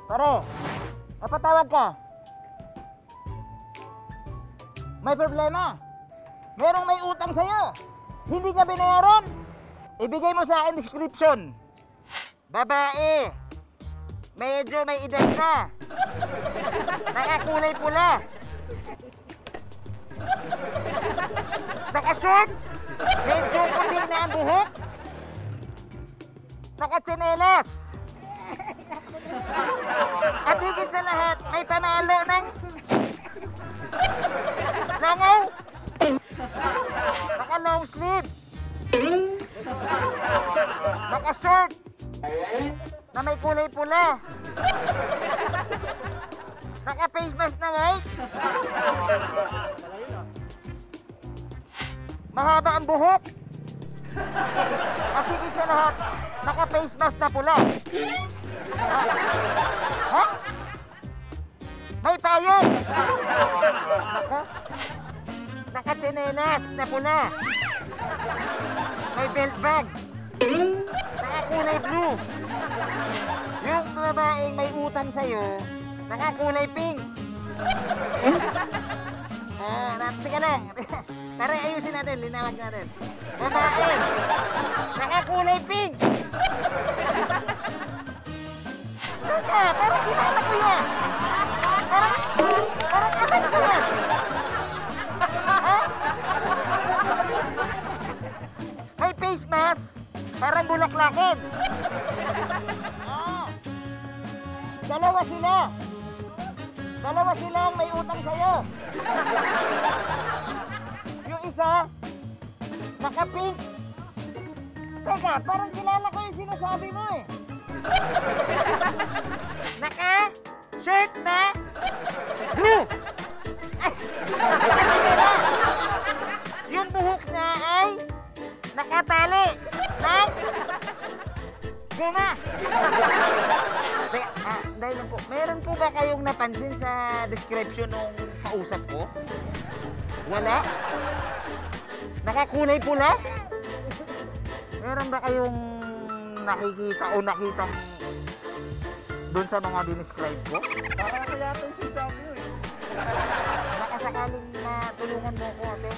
Pare, napatawag ka. May problema. Merong may utang sa'yo. Hindi ka binayaran. Ibigay mo sa akin description. Babae. Medyo may edad na. Nakakulay pula. Naka-short. Medyo puti na ang buhok. Naka-tsinelas. At higit sa lahat, may pamalo ng langaw. Naka-long sleeve. Naka-short na may kulay pula. Naka-face mask na white. Mahaba ang buhok. At higit sa lahat, naka-face mask na pula. Ha? May payong. Naka-tsinelas na pula. May belt bag. Nakakulay blue. Yung babaeng may utang sa'yo, nakakulay pink. Teka lang. Para ayusin natin, linawag natin. Babae, nakakulay pink. Teka, parang kilala ko yan. Parang alam ko yan. Ha? May face mask, parang bulaklakin. Dalawa sila. Dalawa silang may utang sa'yo. Yung isa, naka-pink. Teka, parang kilala ko yung sinasabi mo eh. Naka-shirt na blue. Ay, yung buhok na ay nakatali ng guma. Dahil lang po, meron po ba kayong napansin sa description ng kausap ko? Wala? Nakakulay pula? Meron ba kayong nakikita o nakitang doon sa mga dinescribe ko? Baka kaya itong sinasabi mo eh. Baka sakaling matulungan mo ko, ate.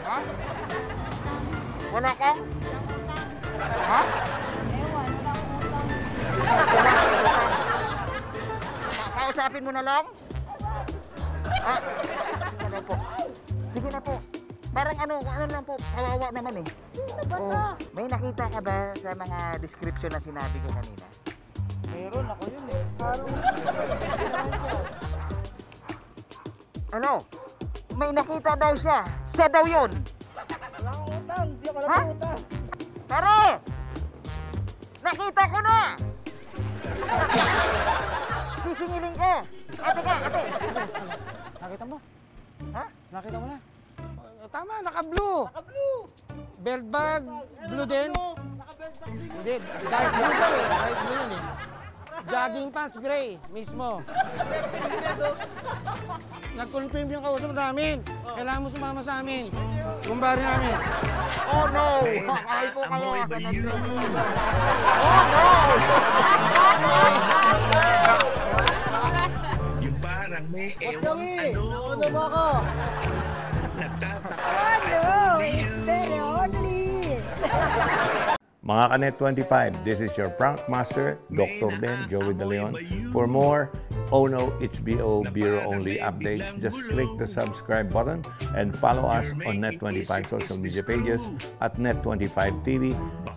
Ha? Wala ka? Ha? Ewan, walang utang. Kausapin mo na lang? Sige na po. Sige na po. Parang ano lang po, kawawa naman eh. May nakita ka ba sa mga description na sinabi ko kanina? Meron ako yun eh. Parang Ano? May nakita daw siya. Siya daw yun. wala akong utang. Di ako Ha? nag-utang. Pare! Nakita ko na! Sisingilin ko. Ate ka, ate. Nakita mo? Ha? Nakita mo na? Tama, naka-blue. Naka-blue. Belt bag, blue din. Naka-belt bag din. Hindi, dark blue daw eh. Light blue yun eh. Jogging pants, gray, mismo. Nag-confirm yung kausap namin. Kailangan mo sumama sa amin. Kumbari namin. Oh no! Ay po kayo sa nag-training. Oh no! Yung parang may What's ewan gawin? ano. Ano ba ako? Nagtataka. Ano? Pero only. Mga Kanet 25, this is your prank master, Dr. Den, Joey De Leon. For more Oh No, It's BO Bureau Only updates, just click the subscribe button and follow us on Net25 social media pages at Net25 TV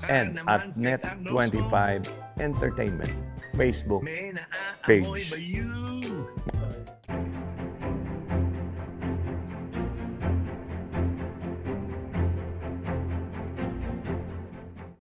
and at Net25 Entertainment Facebook May naaamoy page. ba yun?